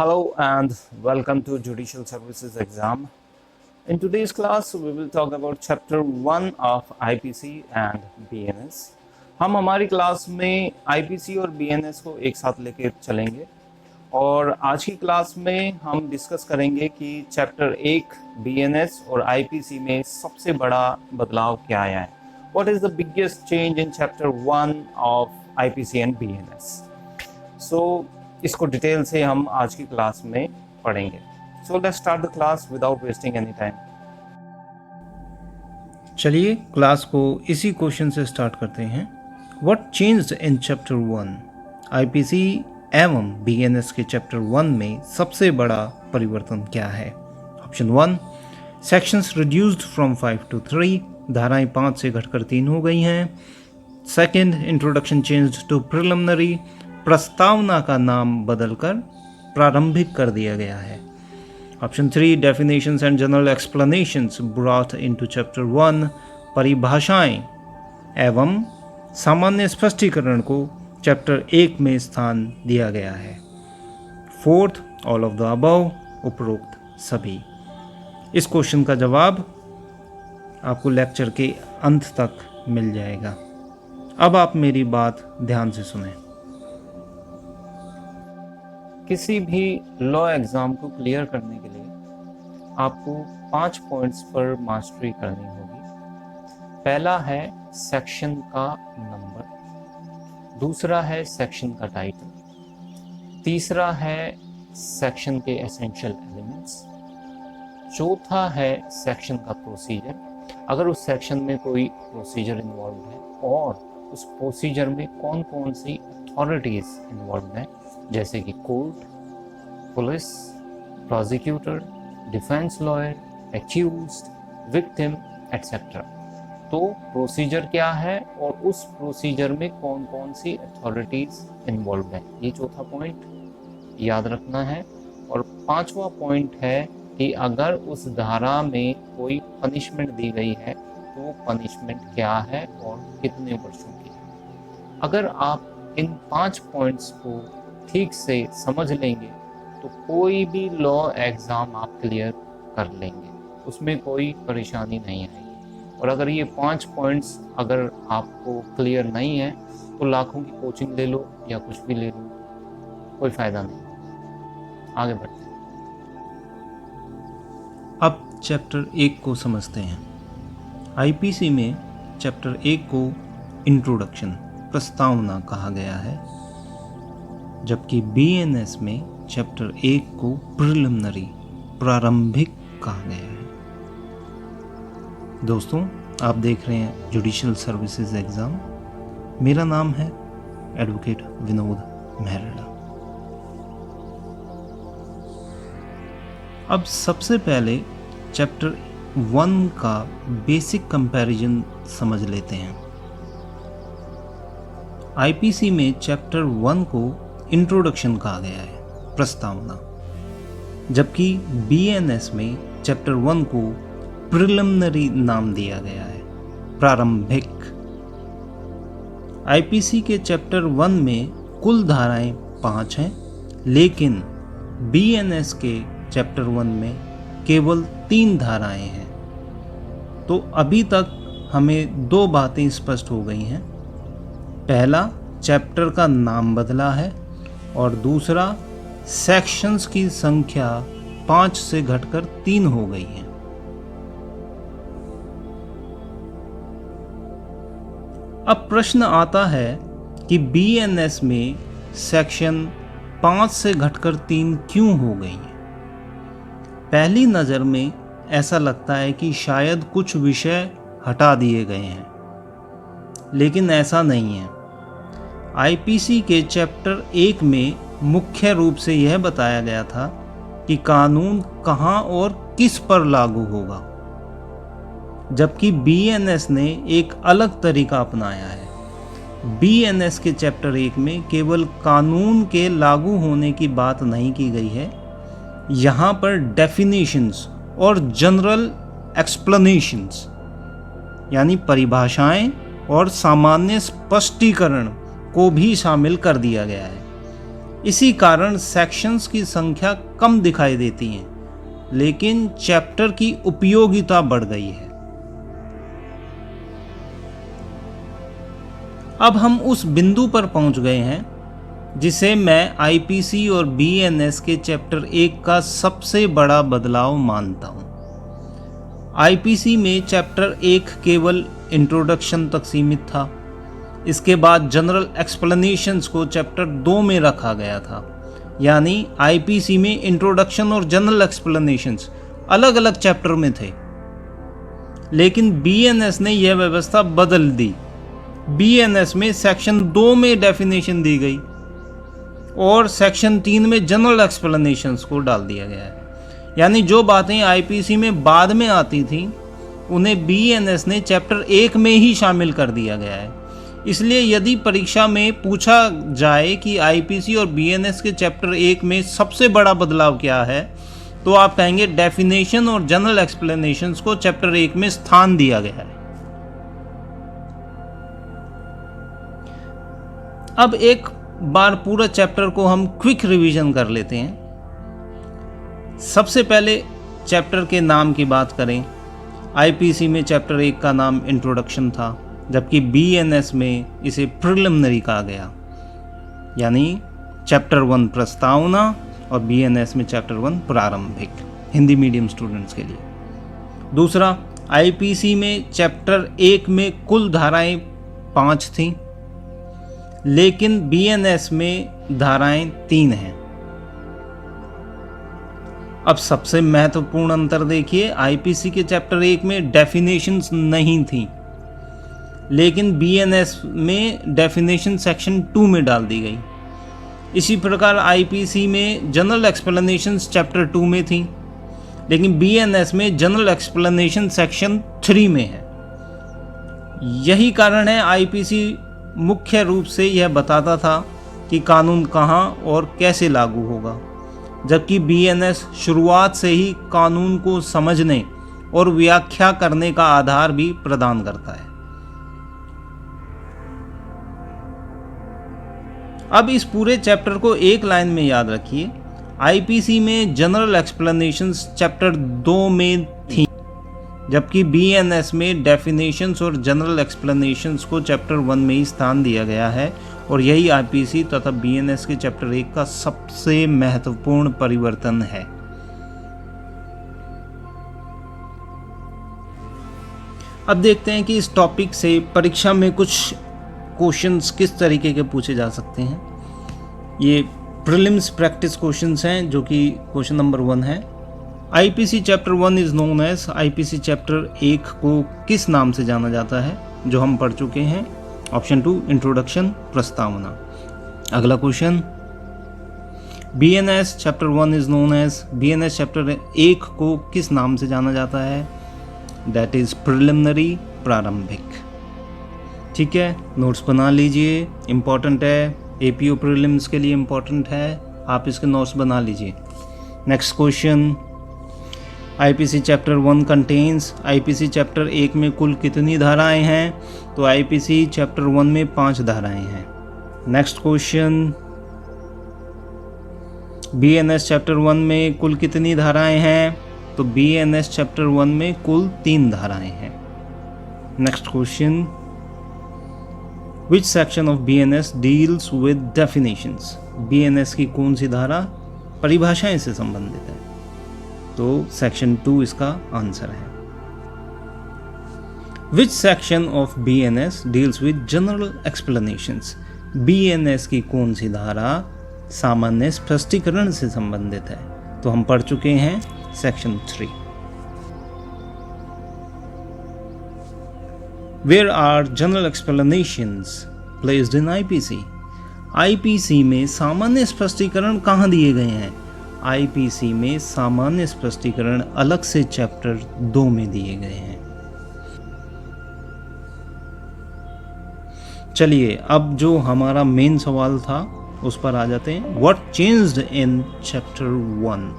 Hello and welcome to Judicial Services exam. In today's class, we will talk about chapter 1 of IPC and BNS. हम हमारी class में IPC और BNS को एक साथ लेके चलेंगे और आज की क्लास में हम डिस्कस करेंगे कि चैप्टर 1 BNS और IPC में सबसे बड़ा बदलाव क्या आया है. What is the biggest change in chapter 1 of IPC and BNS? So इसको डिटेल से हम आज की क्लास में पढ़ेंगे. So let's start the class without wasting any time. चलिए क्लास को इसी क्वेश्चन से स्टार्ट करते हैं. What changed in chapter 1? IPC एवं बीएनएस के चैप्टर 1 में सबसे बड़ा परिवर्तन क्या है? Option 1, sections reduced from 5 to 3, धाराएं 5 से घटकर 3 हो गई हैं. Second, introduction changed to preliminary, प्रस्तावना का नाम बदलकर प्रारंभिक कर दिया गया है. Option 3, definitions and general explanations brought into chapter 1, परिभाषाएं एवं सामान्य स्पष्टीकरण को चैप्टर 1 में स्थान दिया गया है. Fourth, all of the above, उपरोक्त सभी. इस क्वेश्चन का जवाब आपको लेक्चर के अंत तक मिल जाएगा. अब आप मेरी बात ध्यान से सुनें. किसी भी लॉ एग्ज़ाम को क्लियर करने के लिए आपको 5 पॉइंट्स पर मास्टरी करनी होगी. पहला है सेक्शन का नंबर, दूसरा है सेक्शन का टाइटल, तीसरा है सेक्शन के एसेंशियल एलिमेंट्स, चौथा है सेक्शन का प्रोसीजर, अगर उस सेक्शन में कोई प्रोसीजर इन्वॉल्व है, और उस प्रोसीजर में कौन कौन सी अथॉरिटीज़ इन्वॉल्व हैं, जैसे कि court, police, prosecutor, defence lawyer, accused, victim etcetera. तो प्रोसीजर क्या है और उस प्रोसीजर में कौन कौन सी अथॉरिटीज़ इन्वॉल्व हैं, ये चौथा पॉइंट याद रखना है. और पांचवा पॉइंट है कि अगर उस धारा में कोई पनिशमेंट दी गई है तो पनिशमेंट क्या है और कितने वर्षों की. अगर आप इन 5 पॉइंट्स को ठीक से समझ लेंगे तो कोई भी लॉ एग्ज़ाम आप क्लियर कर लेंगे, उसमें कोई परेशानी नहीं आएगी. और अगर ये 5 पॉइंट्स अगर आपको क्लियर नहीं है तो लाखों की कोचिंग ले लो या कुछ भी ले लो, कोई फ़ायदा नहीं. आगे बढ़ते हैं. अब चैप्टर 1 को समझते हैं. आईपीसी में चैप्टर 1 को इंट्रोडक्शन, प्रस्तावना कहा गया है, जबकि बीएनएस में चैप्टर 1 को प्रिलिमिनरी, प्रारंभिक कहा गया है. दोस्तों, आप देख रहे हैं जुडिशियल सर्विसेज एग्ज़ाम. मेरा नाम है एडवोकेट विनोद मेहरा. अब सबसे पहले चैप्टर 1 का बेसिक कंपैरिजन समझ लेते हैं. आईपीसी में चैप्टर 1 को इंट्रोडक्शन कहा गया है, प्रस्तावना, जबकि बीएनएस में चैप्टर 1 को प्रिलिमिनरी नाम दिया गया है, प्रारंभिक. आईपीसी के चैप्टर 1 में कुल धाराएं 5 हैं, लेकिन बीएनएस के चैप्टर 1 में केवल 3 धाराएं हैं. तो अभी तक हमें 2 बातें स्पष्ट हो गई हैं. पहला, चैप्टर का नाम बदला है, और दूसरा, सेक्शंस की संख्या 5 से घटकर 3 हो गई है. अब प्रश्न आता है कि बीएनएस में सेक्शन 5 से घटकर 3 क्यों हो गई है. पहली नज़र में ऐसा लगता है कि शायद कुछ विषय हटा दिए गए हैं, लेकिन ऐसा नहीं है. आईपीसी के चैप्टर 1 में मुख्य रूप से यह बताया गया था कि कानून कहाँ और किस पर लागू होगा, जबकि बीएनएस ने एक अलग तरीका अपनाया है. बीएनएस के चैप्टर 1 में केवल कानून के लागू होने की बात नहीं की गई है, यहाँ पर डेफिनेशंस और जनरल एक्सप्लेनेशंस यानी परिभाषाएं और सामान्य स्पष्टीकरण को भी शामिल कर दिया गया है. इसी कारण सेक्शंस की संख्या कम दिखाई देती हैं, लेकिन चैप्टर की उपयोगिता बढ़ गई है। अब हम उस बिंदु पर पहुंच गए हैं जिसे मैं आईपीसी और बीएनएस के चैप्टर 1 का सबसे बड़ा बदलाव मानता हूं। आईपीसी में चैप्टर 1 केवल इंट्रोडक्शन तक सीमित था। इसके बाद जनरल एक्सप्लेनेशंस को चैप्टर 2 में रखा गया था। यानी आईपीसी में इंट्रोडक्शन और जनरल एक्सप्लेनेशंस अलग अलग चैप्टर में थे, लेकिन बीएनएस ने यह व्यवस्था बदल दी। बीएनएस में सेक्शन 2 में डेफिनेशन दी गई और सेक्शन 3 में जनरल एक्सप्लेनेशंस को डाल दिया गया है। यानी जो बातें आईपीसी में बाद में आती थीं, उन्हें बीएनएस ने चैप्टर 1 में ही शामिल कर दिया गया है। इसलिए यदि परीक्षा में पूछा जाए कि आईपीसी और बीएनएस के चैप्टर 1 में सबसे बड़ा बदलाव क्या है, तो आप कहेंगे डेफिनेशन और जनरल एक्सप्लेनेशंस को चैप्टर 1 में स्थान दिया गया है। अब एक बार पूरा चैप्टर को हम क्विक रिवीजन कर लेते हैं। सबसे पहले चैप्टर के नाम की बात करें। आईपीसी में चैप्टर 1 का नाम इंट्रोडक्शन था, जबकि बीएनएस में इसे प्रिलिमिनरी कहा गया। यानी चैप्टर 1 प्रस्तावना और बीएनएस में चैप्टर 1 प्रारंभिक, हिंदी मीडियम स्टूडेंट्स के लिए। दूसरा, आईपीसी में चैप्टर 1 में कुल धाराएं 5 थीं, लेकिन बीएनएस में धाराएं 3 हैं। अब सबसे महत्वपूर्ण अंतर देखिए, आईपीसी के चैप्टर 1 में डेफिनेशंस नहीं थी, लेकिन बीएनएस में डेफिनेशन सेक्शन 2 में डाल दी गई। इसी प्रकार आईपीसी में जनरल एक्सप्लेनेशंस चैप्टर 2 में थी, लेकिन बीएनएस में जनरल एक्सप्लेनेशन सेक्शन 3 में है। यही कारण है आईपीसी मुख्य रूप से यह बताता था कि कानून कहाँ और कैसे लागू होगा, जबकि बीएनएस शुरुआत से ही कानून को समझने और व्याख्या करने का आधार भी प्रदान करता है। अब इस पूरे चैप्टर को एक लाइन में याद रखिए। आईपीसी में जनरल एक्सप्लेनेशंस चैप्टर 2 में थी, जबकि बीएनएस में डेफिनेशंस और जनरल एक्सप्लेनेशंस को चैप्टर 1 में ही स्थान दिया गया है। और यही आईपीसी तथा बीएनएस के चैप्टर 1 का सबसे महत्वपूर्ण परिवर्तन है। अब देखते हैं कि इस टॉपिक से परीक्षा में कुछ क्वेश्चंस किस तरीके के पूछे जा सकते हैं। ये प्रीलिम्स प्रैक्टिस क्वेश्चंस हैं, जो कि क्वेश्चन नंबर 1 है। IPC chapter 1 is known as, IPC chapter 1 को किस नाम से जाना जाता है, जो हम पढ़ चुके हैं। ऑप्शन 2 इंट्रोडक्शन, प्रस्तावना। अगला question, BNS chapter 1 is known as, BNS chapter 1 को किस नाम से जाना जाता है, दैट इज प्रिलिमिनरी, प्रारंभिक। ठीक है, नोट्स बना लीजिए, इम्पॉर्टेंट है, एपीओ प्रीलिम्स के लिए इम्पॉर्टेंट है, आप इसके नोट्स बना लीजिए। Next question, IPC chapter 1 contains, IPC chapter 1 में कुल कितनी धाराएं हैं, तो आईपीसी चैप्टर 1 में 5 धाराएं हैं। नेक्स्ट क्वेश्चन, बीएनएस चैप्टर 1 में कुल कितनी धाराएं हैं, तो बीएनएस चैप्टर 1 में कुल 3 धाराएं हैं। Next question, Which section of BNS deals with definitions? BNS की कौन सी धारा परिभाषाएं से संबंधित है, तो सेक्शन 2 इसका आंसर है। Which section of BNS deals with general explanations? BNS की कौन सी धारा सामान्य स्पष्टीकरण से संबंधित है, तो हम पढ़ चुके हैं section 3। Where are general explanations placed in IPC? IPC में सामान्य स्पष्टीकरण कहाँ दिए गए हैं? IPC में सामान्य स्पष्टीकरण अलग से चैप्टर 2 में दिए गए हैं। चलिए अब जो हमारा मेन सवाल था उस पर आ जाते हैं। What changed in chapter 1?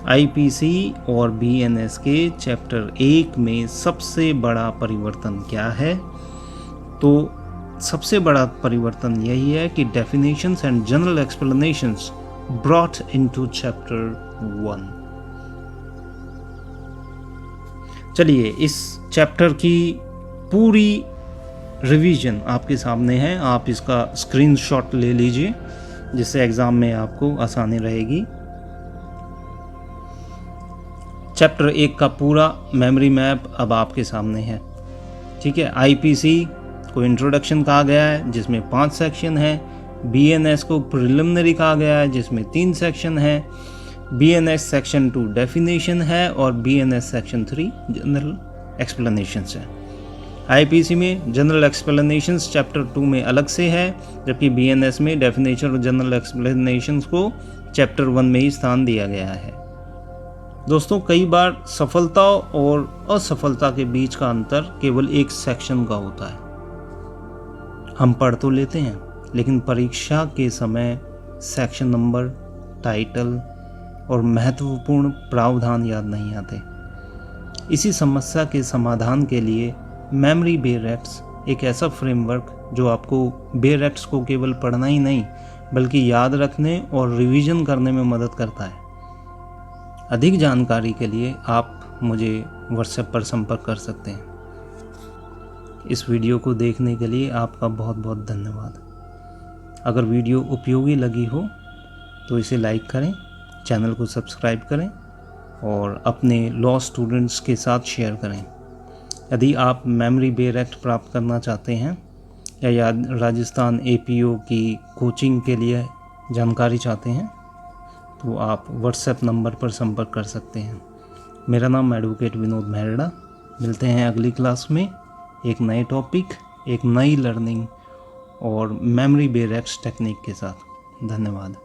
IPC और बीएनएस के चैप्टर 1 में सबसे बड़ा परिवर्तन क्या है? तो सबसे बड़ा परिवर्तन यही है कि definitions and general explanations brought into chapter 1। चलिए इस चैप्टर की पूरी रिवीजन आपके सामने है, आप इसका स्क्रीनशॉट ले लीजिए जिससे एग्ज़ाम में आपको आसानी रहेगी। चैप्टर 1 का पूरा मेमोरी मैप अब आपके सामने है, ठीक है। आईपीसी को इंट्रोडक्शन कहा गया है जिसमें 5 सेक्शन है, बीएनएस को प्रिलिमिनरी कहा गया है जिसमें 3 सेक्शन है, बीएनएस सेक्शन 2 डेफिनेशन है और बीएनएस सेक्शन 3 जनरल एक्सप्लेनेशंस है। आईपीसी में जनरल एक्सप्लेनेशंस चैप्टर 2 में अलग से है, जबकि बीएनएस में डेफिनेशन और जनरल एक्सप्लेनेशंस को चैप्टर 1 में ही स्थान दिया गया है। दोस्तों कई बार सफलता और असफलता के बीच का अंतर केवल एक सेक्शन का होता है। हम पढ़ तो लेते हैं लेकिन परीक्षा के समय सेक्शन नंबर, टाइटल और महत्वपूर्ण प्रावधान याद नहीं आते। इसी समस्या के समाधान के लिए मेमोरी बेरेक्ट्स एक ऐसा फ्रेमवर्क जो आपको बेरेक्ट्स को केवल पढ़ना ही नहीं बल्कि याद रखने और रिवीजन करने में मदद करता है। अधिक जानकारी के लिए आप मुझे व्हाट्सएप पर संपर्क कर सकते हैं। इस वीडियो को देखने के लिए आपका बहुत बहुत धन्यवाद। अगर वीडियो उपयोगी लगी हो तो इसे लाइक करें, चैनल को सब्सक्राइब करें और अपने लॉ स्टूडेंट्स के साथ शेयर करें। यदि आप मेमोरी बेरेक्ट प्राप्त करना चाहते हैं या राजस्थान एपीओ की कोचिंग के लिए जानकारी चाहते हैं तो आप व्हाट्सएप नंबर पर संपर्क कर सकते हैं। मेरा नाम एडवोकेट विनोद मेहरड़ा। मिलते हैं अगली क्लास में एक नए टॉपिक, एक नई लर्निंग और मेमोरी बेरेक्ट्स टेक्निक के साथ। धन्यवाद।